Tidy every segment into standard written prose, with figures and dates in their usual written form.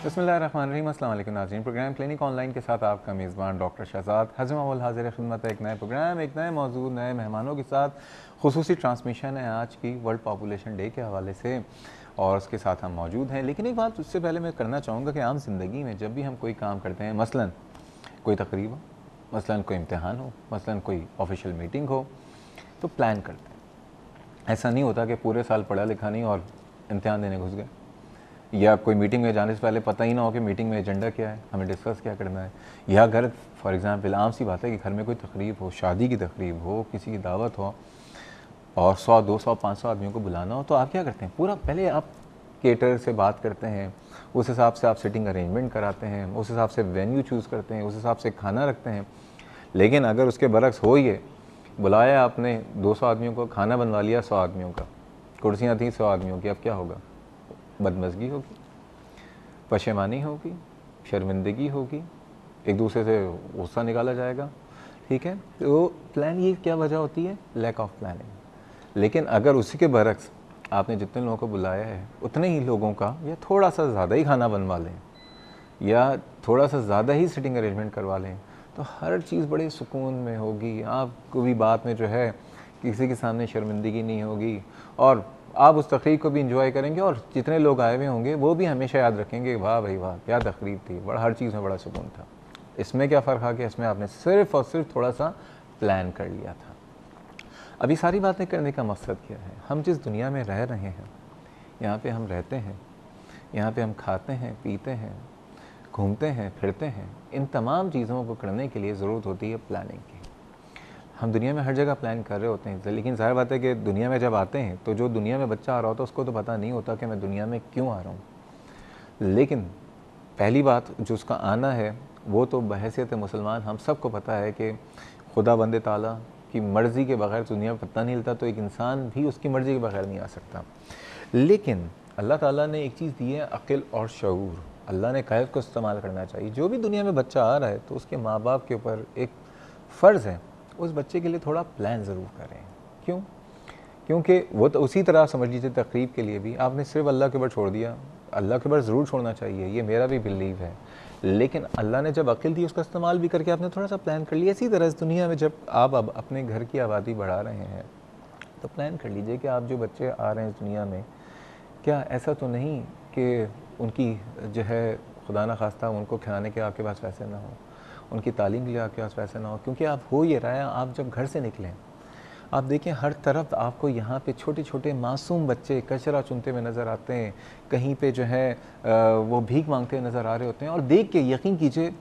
बिस्मिल्लाहिर्रहमानिर्रहीम। अस्सलाम वालेकुम नाज़रीन। प्रोग्राम क्लिनिक ऑनलाइन के साथ आपका मेज़बान डॉक्टर शहजाद हज़म हाज़िर खिदमत है। एक नए प्रोग्राम, एक नए मौजूद, नए मेहमानों के साथ खुसूसी ट्रांसमिशन है आज की वर्ल्ड पॉपुलेशन डे के हवाले से, और उसके साथ हम मौजूद हैं। लेकिन एक बात उससे पहले मैं करना चाहूँगा कि आम ज़िंदगी में जब भी हम कोई काम करते हैं, मसलन कोई तकरीब हो, मसलन कोई इम्तिहान हो, मसलन कोई ऑफिशियल मीटिंग हो, तो प्लान करते हैं। ऐसा नहीं होता कि पूरे साल पढ़ा लिखा नहीं और इम्तिहान देने घुस गए, या कोई मीटिंग में जाने से पहले पता ही ना हो कि मीटिंग में एजेंडा क्या है, हमें डिस्कस क्या करना है। या घर फॉर एग्ज़ाम्पल आम सी बात है कि घर में कोई तकरीब हो, शादी की तकरीब हो, किसी की दावत हो और 100, 200, 500 आदमियों को बुलाना हो, तो आप क्या करते हैं? पूरा पहले आप केटर से बात करते हैं, उस हिसाब से आप सिटिंग अरेंजमेंट कराते हैं, उस हिसाब से वेन्यू चूज़ करते हैं, उस हिसाब से खाना रखते हैं। लेकिन अगर उसके बरक्स हो, ये बुलाया आपने 200 आदमियों को, खाना बनवा लिया 100 आदमियों का, कुर्सियाँ थी 100 आदमियों की, अब क्या होगा? बदमज़गी होगी, पशेमानी होगी, शर्मिंदगी होगी, एक दूसरे से गुस्सा निकाला जाएगा। ठीक है, तो प्लान, ये क्या वजह होती है? Lack of planning. लेकिन अगर उसी के बरक्स आपने जितने लोगों को बुलाया है उतने ही लोगों का या थोड़ा सा ज़्यादा ही खाना बनवा लें, या थोड़ा सा ज़्यादा ही सिटिंग अरेंजमेंट करवा लें, तो हर चीज़ बड़े सुकून में होगी। आपको भी बात में जो है किसी के सामने शर्मिंदगी नहीं होगी, और आप उस तकरीब को भी इंजॉय करेंगे, और जितने लोग आए हुए होंगे वो भी हमेशा याद रखेंगे, वाह भाई वाह, क्या तकरीब थी, बड़ा हर चीज़ में बड़ा सुकून था। इसमें क्या फ़र्क आ गया? इसमें आपने सिर्फ़ और सिर्फ थोड़ा सा प्लान कर लिया था। अभी सारी बातें करने का मकसद क्या है? हम जिस दुनिया में रह रहे हैं, यहाँ पे हम रहते हैं, यहाँ पे हम खाते हैं, पीते हैं, घूमते हैं, फिरते हैं, इन तमाम चीज़ों को करने के लिए ज़रूरत होती है प्लानिंग की। हम दुनिया में हर जगह प्लान कर रहे होते हैं, लेकिन ज़ाहिर बात है कि दुनिया में जब आते हैं तो जो दुनिया में बच्चा आ रहा होता है उसको तो पता नहीं होता कि मैं दुनिया में क्यों आ रहा हूँ। लेकिन पहली बात, जो उसका आना है वो तो बहैसियत मुसलमान हम सबको पता है कि खुदा बंदे ताला की मर्ज़ी के बग़ैर दुनिया में पता नहीं हिलता, तो एक इंसान भी उसकी मर्ज़ी के बग़ैर नहीं आ सकता। लेकिन अल्लाह ताला ने एक चीज़ दी है, अक़ल और शऊर। अल्लाह ने कहा उसको इस्तेमाल करना चाहिए। जो भी दुनिया में बच्चा आ रहा है तो उसके माँ बाप के ऊपर एक फ़र्ज़ है, उस बच्चे के लिए थोड़ा प्लान ज़रूर करें। क्यों? क्योंकि वो तो उसी तरह समझ लीजिए तकरीब के लिए भी आपने सिर्फ अल्लाह के ऊपर छोड़ दिया। अल्लाह के ऊपर ज़रूर छोड़ना चाहिए, ये मेरा भी बिलीव है। लेकिन अल्लाह ने जब अक़ल दी उसका इस्तेमाल भी करके आपने थोड़ा सा प्लान कर लिया। इसी तरह इस दुनिया में जब आप अब अपने घर की आबादी बढ़ा रहे हैं तो प्लान कर लीजिए कि आप जो बच्चे आ रहे हैं इस दुनिया में, क्या ऐसा तो नहीं कि उनकी जो है खुदा न खास्ता उनको खिलाने के आपके पास पैसे ना हो, उनकी तालीम के लिए आपके पास पैसे ना हो। क्योंकि आप हो ये रहा है, आप जब घर से निकलें आप देखें हर तरफ आपको यहाँ पे छोटे छोटे मासूम बच्चे कचरा चुनते हुए नज़र आते हैं, कहीं पे जो है वो भीख मांगते हुए नज़र आ रहे होते हैं। और देख के यकीन कीजिए,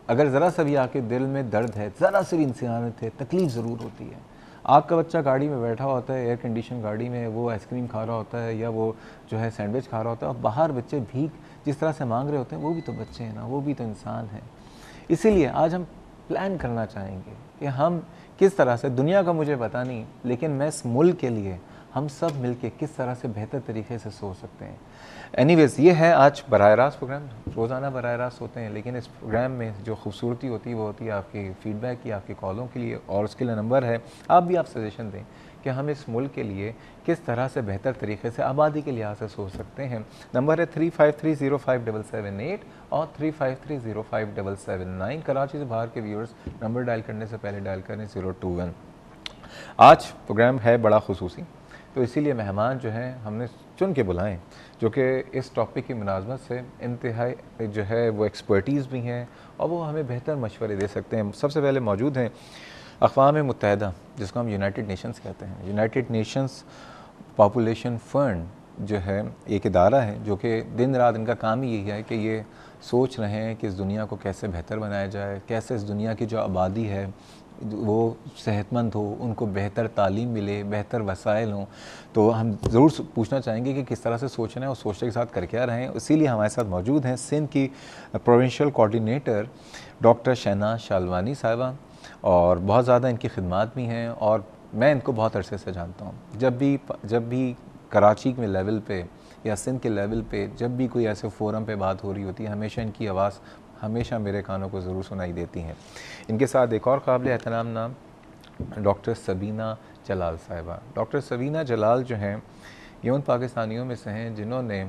अगर ज़रा सा भी आपके दिल में दर्द है, ज़रा सी भी इंसानियत है, तकलीफ़ ज़रूर होती है। आपका बच्चा गाड़ी में बैठा होता है, एयर कंडीशन गाड़ी में, वो आइसक्रीम खा रहा होता है या वो जो है सैंडविच खा रहा होता है, और बाहर बच्चे भीख जिस तरह से मांग रहे होते हैं, वो भी तो बच्चे हैं ना, वो भी तो इंसान हैं। इसीलिए आज हम प्लान करना चाहेंगे कि हम किस तरह से, दुनिया का मुझे पता नहीं, लेकिन मैं इस मुल्क के लिए हम सब मिलके किस तरह से बेहतर तरीके से सोच सकते हैं। एनीवेज़, ये है आज बराह रास्त प्रोग्राम। रोज़ाना बराह रास्त होते हैं, लेकिन इस प्रोग्राम में जो खूबसूरती होती है वो होती है आपकी फ़ीडबैक की, आपकी कॉलों के लिए। और उसके लिए नंबर है, आप भी आप सजेशन दें कि हम इस मुल्क के लिए किस तरह से बेहतर तरीके से आबादी के लिहाज से सोच सकते हैं। नंबर है 35305778 और 35305779। कराची से बाहर के व्यूअर्स नंबर डायल करने से पहले डायल करें 021। आज प्रोग्राम है बड़ा खुसूसी, तो इसीलिए मेहमान जो हैं हमने चुन के बुलाएं, जो कि इस टॉपिक की मुनासबत से इंतहाई जो है वो एक्सपर्टीज़ भी हैं और वो हमें बेहतर मशवरे दे सकते हैं। सबसे पहले मौजूद हैं अक़वाम मुत्तहिदा, जिसको हम यूनाइटेड नेशंस कहते हैं। यूनाइटेड नेशंस पॉपुलेशन फ़ंड जो है एक इदारा है जो कि दिन रात इनका काम ही यही है कि ये सोच रहे हैं कि इस दुनिया को कैसे बेहतर बनाया जाए, कैसे इस दुनिया की जो आबादी है वो सेहतमंद हो, उनको बेहतर तालीम मिले, बेहतर वसाइल हों। तो हम ज़रूर पूछना चाहेंगे कि किस तरह से सोच रहे हैं और सोचने के साथ कर क्या रहे हैं। इसीलिए हमारे साथ मौजूद हैं सिंध की प्रोविंशियल कोऑर्डिनेटर डॉक्टर शहनाज शालवानी साहिबा, और बहुत ज़्यादा इनकी खिदमात भी हैं और मैं इनको बहुत अरसे से जानता हूँ। जब भी कराची के लेवल पे या सिंध के लेवल पे जब भी कोई ऐसे फ़ोरम पे बात हो रही होती है, हमेशा इनकी आवाज़ हमेशा मेरे कानों को ज़रूर सुनाई देती हैं। इनके साथ एक और काबिल एहतराम नाम डॉक्टर सबीना जलाल साहिबा। डॉक्टर सबीना जलाल जो हैं ये उन पाकिस्तानियों में से हैं जिन्होंने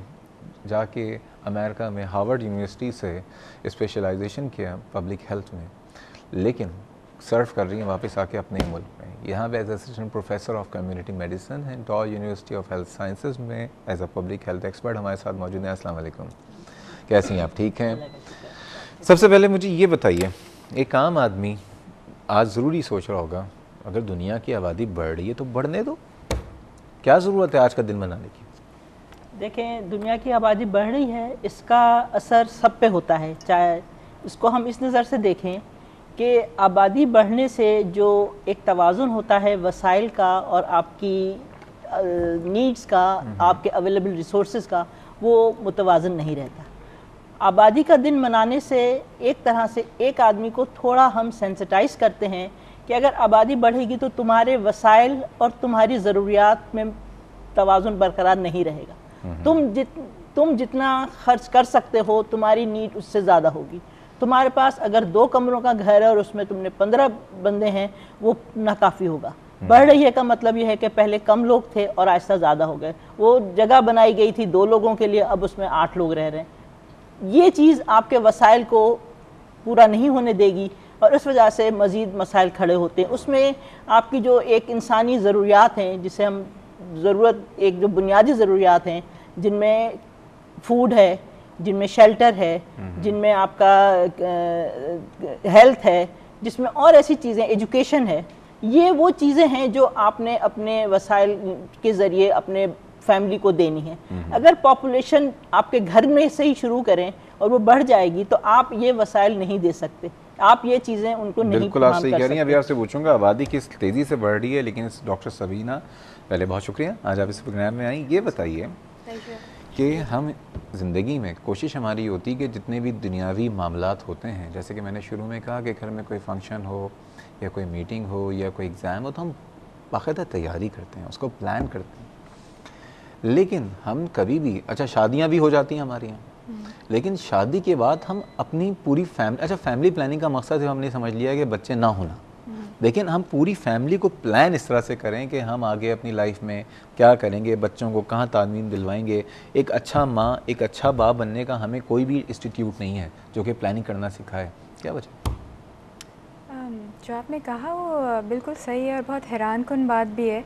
जाके अमेरिका में हार्वर्ड यूनिवर्सिटी से स्पेशलाइजेशन किया पब्लिक हेल्थ में, लेकिन सर्व कर रही हैं वापस आके अपने ही मुल्क में। यहाँ पे as assistant professor of community medicine and Dow university of health sciences में as a public health expert हमारे साथ मौजूद हैं। अस्सलाम वालेकुम, कैसी हैं आप? ठीक हैं। सबसे पहले मुझे ये बताइए, एक आम आदमी आज ज़रूरी सोच रहा होगा अगर दुनिया की आबादी बढ़ रही है तो बढ़ने दो, क्या ज़रूरत है आज का दिन मनाने की? देखें, दुनिया की आबादी बढ़ रही है, इसका असर सब पे होता है। चाहे इसको हम इस नज़र से देखें कि आबादी बढ़ने से जो एक तवाज़ुन होता है वसाइल का और आपकी नीड्स का, आपके अवेलेबल रिसोर्सेज का, वो मुतवाज़न नहीं रहता। आबादी का दिन मनाने से एक तरह से एक आदमी को थोड़ा हम सेंसिटाइज करते हैं कि अगर आबादी बढ़ेगी तो तुम्हारे वसाइल और तुम्हारी ज़रूरियात में तवाज़ुन बरकरार नहीं रहेगा। तुम जितना खर्च कर सकते हो तुम्हारी नीड उससे ज़्यादा होगी। तुम्हारे पास अगर 2 कमरों का घर है और उसमें तुमने 15 बंदे हैं, वो नाकाफ़ी होगा। बढ़ रही है का मतलब ये है कि पहले कम लोग थे और आहिस्ता ज़्यादा हो गए। वो जगह बनाई गई थी 2 लोगों के लिए, अब उसमें 8 लोग रह रहे हैं। ये चीज़ आपके वसाइल को पूरा नहीं होने देगी और इस वजह से मज़ीद मसाइल खड़े होते हैं। उसमें आपकी जो एक इंसानी ज़रूरियात हैं, जिसे हम ज़रूरत, एक जो बुनियादी ज़रूरियात हैं जिनमें फूड है, जिनमें शेल्टर है, जिनमें आपका हेल्थ है, जिसमें और ऐसी चीज़ें, एजुकेशन है, ये वो चीज़ें हैं जो आपने अपने वसाइल के ज़रिए अपने फैमिली को देनी है। अगर पॉपुलेशन आपके घर में से ही शुरू करें और वो बढ़ जाएगी तो आप ये वसाइल नहीं दे सकते, आप ये चीज़ें उनको नहीं। बिल्कुल आप सही कह रही हैं। अभी आपसे पूछूंगा आबादी किस तेज़ी से बढ़ रही है, लेकिन डॉक्टर सबीना, पहले बहुत शुक्रिया आज आप इस प्रोग्राम में आई। ये बताइए कि हम ज़िंदगी में कोशिश हमारी होती है कि जितने भी दुनियावी मामलात होते हैं, जैसे कि मैंने शुरू में कहा कि घर में कोई फंक्शन हो या कोई मीटिंग हो या कोई एग्ज़ाम हो तो हम बाकायदा तैयारी करते हैं, उसको प्लान करते हैं। लेकिन हम कभी भी, अच्छा शादियां भी हो जाती हैं हमारे यहाँ, लेकिन शादी के बाद हम अपनी पूरी फैमिली, अच्छा फैमिली प्लानिंग का मकसद है हमने समझ लिया कि बच्चे ना होना, लेकिन हम पूरी फैमिली को प्लान इस तरह से करें कि हम आगे अपनी लाइफ में क्या करेंगे, बच्चों को कहाँ तालीम दिलवाएंगे। एक अच्छा माँ, एक अच्छा बाप बनने का हमें कोई भी इंस्टीट्यूट नहीं है जो कि प्लानिंग करना सिखाए। क्या वजह? जो आपने कहा वो बिल्कुल सही है और बहुत हैरानकुन बात भी है।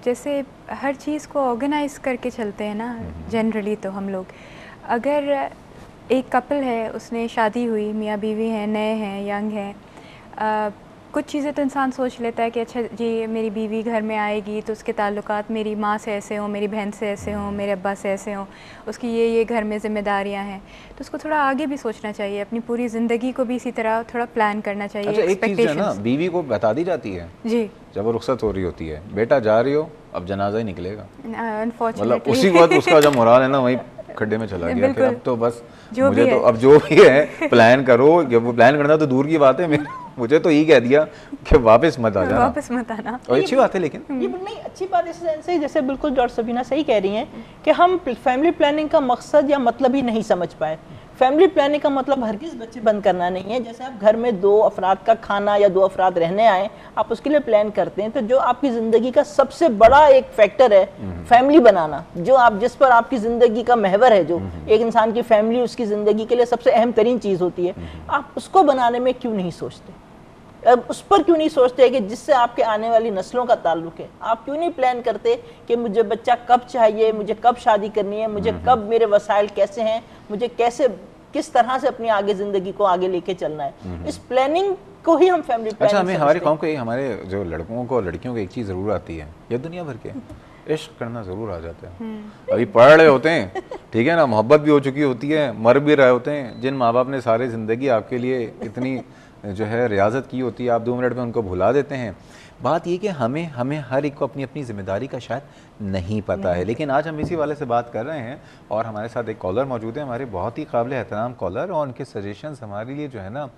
जैसे हर चीज़ को ऑर्गेनाइज़ करके चलते हैं ना जनरली, तो हम लोग, अगर एक कपल है, उसने शादी हुई, मियाँ बीवी हैं, नए हैं, यंग हैं, कुछ चीज़ें तो इंसान सोच लेता है कि अच्छा जी मेरी बीवी घर में आएगी तो उसके ताल्लुकात मेरी माँ से ऐसे हों, मेरी बहन से ऐसे हों, मेरे अब्बा से ऐसे हों, उसकी ये घर में ज़िम्मेदारियाँ हैं, तो उसको थोड़ा आगे भी सोचना चाहिए, अपनी पूरी ज़िंदगी को भी इसी तरह थोड़ा प्लान करना चाहिए। अच्छा एक चीज़ है ना, बीवी को बता दी जाती है जी जब वो रुखसत हो रही होती है, बेटा जा रही हो, अब जनाजा ही निकलेगा, मतलब उसी वक्त उसका जब मुराद है ना वही खड्डे में चला गया कि अब तो बस मुझे तो अब जो भी है प्लान करो। जब वो प्लान करना तो दूर की बात है, मुझे तो यही कह दिया कि वापस मत आ जाना, वापस मत आना। और अच्छी बात है, लेकिन ये नहीं अच्छी बात इस सेंस से, जैसे बिल्कुल डॉक्टर सबीना सही कह रही हैं कि हम फैमिली प्लानिंग का मकसद या मतलब ही नहीं समझ पाए। फैमिली प्लानिंग का मतलब हरगिज़ बच्चे बंद करना नहीं है। जैसे आप घर में 2 अफराद का खाना या 2 अफराद रहने आए, आप उसके लिए प्लान करते हैं, तो जो आपकी ज़िंदगी का सबसे बड़ा एक फैक्टर है फैमिली बनाना, जो आप जिस पर आपकी ज़िंदगी का महवर है, जो एक इंसान की फैमिली उसकी ज़िंदगी के लिए सबसे अहम तरीन चीज़ होती है, आप उसको बनाने में क्यों नहीं सोचते? अब उस पर क्यों नहीं सोचते कि जिससे आपके आने वाली नस्लों का ताल्लुक है? आप क्यों नहीं प्लान करते कि मुझे बच्चा कब चाहिए, मुझे कब शादी करनी है, मुझे कब, मेरे वसाइल कैसे हैं, मुझे कैसे, किस तरह से अपनी आगे ज़िंदगी को आगे लेके चलना है? इस प्लानिंग को ही हम फैमिली प्लानिंग। अच्छा, हमें हमारे कौम को, हमारे जो लड़कों को लड़कियों को एक चीज़ ज़रूर आती है, या दुनिया भर के इश्क करना ज़रूर आ जाता है। अभी पढ़ रहे होते हैं, ठीक है ना, मोहब्बत भी हो चुकी होती है, मर भी रहे होते हैं। जिन माँ बाप ने सारी ज़िंदगी आपके लिए इतनी जो है रियाजत की होती है, आप 2 मिनट में उनको भुला देते हैं। बात ये कि हमें हर एक को अपनी अपनी ज़िम्मेदारी का शायद नहीं पता है। लेकिन आज हम इसी वाले से बात कर रहे हैं और हमारे साथ एक कॉलर मौजूद है, हमारे बहुत ही काबिल एहतराम कॉलर, और उनके सजेशंस हमारे लिए जो है ना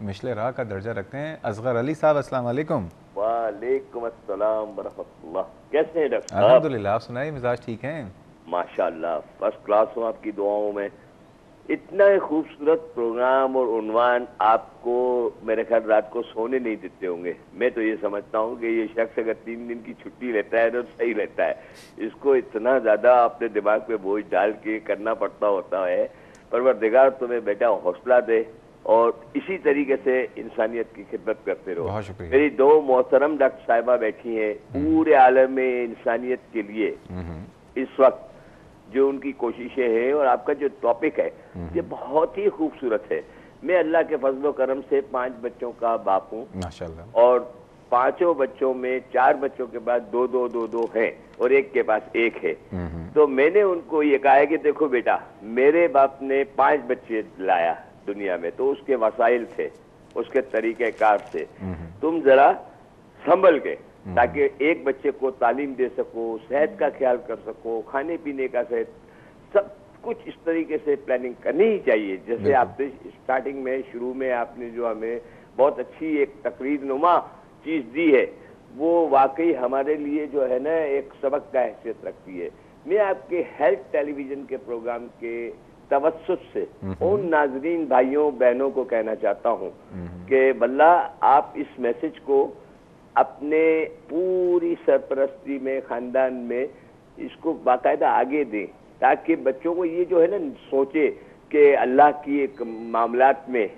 मिशले राह का दर्जा रखते हैं। असगर अली साहब, अस्सलाम वालेकुम। वालेकुम अस्सलाम व रहमतुल्लाह। कैसे हैं डॉक्टर साहब? अल्हम्दुलिल्लाह, आप सुनाइए, मिजाज ठीक हैं? माशाअल्लाह, फर्स्ट क्लास हूँ आपकी दुआओं में। इतना ही खूबसूरत प्रोग्राम और उन्वान आपको मेरे ख्याल रात को सोने नहीं देते होंगे। मैं तो ये समझता हूँ कि ये शख्स अगर 3 दिन की छुट्टी लेता है तो सही रहता है। इसको इतना ज्यादा अपने दिमाग पे बोझ डाल के करना पड़ता होता है। परवरदिगार तुम्हें बेटा हौसला दे और इसी तरीके से इंसानियत की खिदमत करते रहो। बहुत शुक्रिया। मेरी 2 मोहतरम डॉक्टर साहिबा बैठी हैं पूरे आलम में इंसानियत के लिए इस वक्त जो उनकी कोशिशें हैं, और आपका जो टॉपिक है ये बहुत ही खूबसूरत है। मैं अल्लाह के फजलो करम से 5 बच्चों का बाप हूँ माशाल्लाह, और 5 बच्चों में 4 बच्चों के पास 2 हैं और एक के पास 1 है। तो मैंने उनको ये कहा है कि देखो बेटा, मेरे बाप ने 5 बच्चे लाया दुनिया में, तो उसके वसाइल थे, उसके तरीके कार थे। तुम जरा संभल के, ताकि एक बच्चे को तालीम दे सको, सेहत का ख्याल कर सको, खाने पीने का सेहत, सब कुछ इस तरीके से प्लानिंग करनी ही चाहिए। जैसे आपने स्टार्टिंग में शुरू में आपने जो हमें बहुत अच्छी एक तकरीर नुमा चीज दी है, वो वाकई हमारे लिए जो है ना एक सबक का हैसियत रखती है। मैं आपके हेल्थ टेलीविजन के प्रोग्राम के तवज्जुह से उन नाजरीन भाइयों बहनों को कहना चाहता हूँ कि बल्ला आप इस मैसेज को अपने पूरी सरपरस्ती में, खानदान में इसको बाकायदा आगे दें, ताकि बच्चों को ये जो है ना सोचे कि अल्लाह की एक मामलात में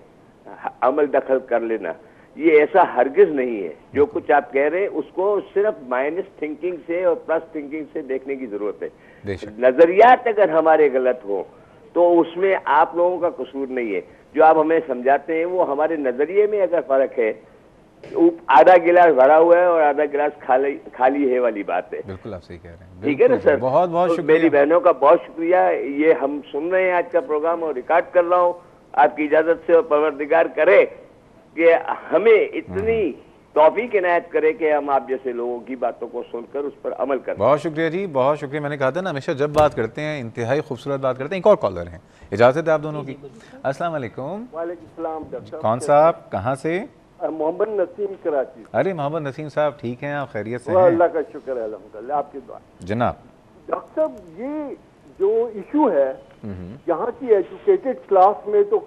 अमल दखल कर लेना, ये ऐसा हरगिज नहीं है। जो कुछ आप कह रहे हैं उसको सिर्फ माइनस थिंकिंग से और प्लस थिंकिंग से देखने की जरूरत है। नजरियात अगर हमारे गलत हो तो उसमें आप लोगों का कसूर नहीं है। जो आप हमें समझाते हैं वो हमारे नजरिए में अगर फर्क है, आधा गिलास भरा हुआ है और आधा गिलास खाली है वाली बात है। बिल्कुल आप सही कह रहे हैं। ठीक है ना सर? बहुत बहुत तो शुक्रिया। मेरी बहनों का बहुत शुक्रिया। ये हम सुन रहे हैं आज का प्रोग्राम और रिकॉर्ड कर रहा हूँ आपकी इजाजत से, और परवरदिगार करे कि हमें इतनी तौफीक इनायत करे कि हम आप जैसे लोगों की बातों को सुनकर उस पर अमल करें। बहुत शुक्रिया जी, बहुत शुक्रिया। मैंने कहा था ना, हमेशा जब बात करते हैं इंतहाई खूबसूरत बात करते हैं। एक और कॉलर हैं, इजाज़त है आप दोनों की। अस्सलाम वालेकुम। वालेकुम सलाम डॉक्टर साहब। कौन साहब, कहाँ से? मोहम्मद नसीम, कराची। अरे मोहम्मद नसीम साहब, ठीक हैं आप? खैरियत से वाह, हैं? अल्लाह का शुक्र है, अल्हम्दुलिल्लाह, आपकी दुआ। जनाब, डॉक्टर साहब, ये जो इशू है यहाँ की एजुकेटेड क्लास में तो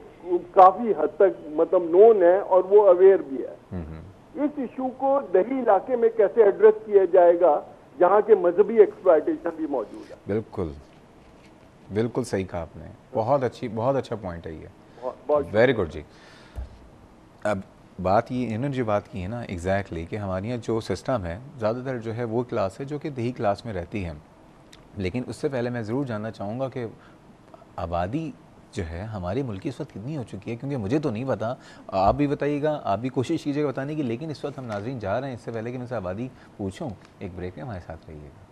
काफी हद तक मतलब नोन है और वो अवेयर भी है। इस इशू को दही इलाके में कैसे एड्रेस किया जाएगा जहाँ के मजहबी एक्सप्लॉयटेशन भी मौजूद है? बिल्कुल बिल्कुल सही कहा आपने। बहुत अच्छा पॉइंट है ये। बहुत वेरी गुड जी। अब बात ये, इन्होंने जो बात की है ना एग्जैक्टली, कि हमारे यहाँ जो सिस्टम है ज़्यादातर जो है वो क्लास है जो कि दही क्लास में रहती है। लेकिन उससे पहले मैं ज़रूर जानना चाहूँगा कि आबादी जो है हमारे मुल्क की इस वक्त कितनी हो चुकी है, क्योंकि मुझे तो नहीं पता। आप भी बताइएगा, आप भी कोशिश कीजिएगा बताने की। लेकिन इस वक्त हम नाज़रीन जा रहे हैं, इससे पहले कि मैं से आबादी पूछूँ, एक ब्रेक में हमारे साथ रहिएगा।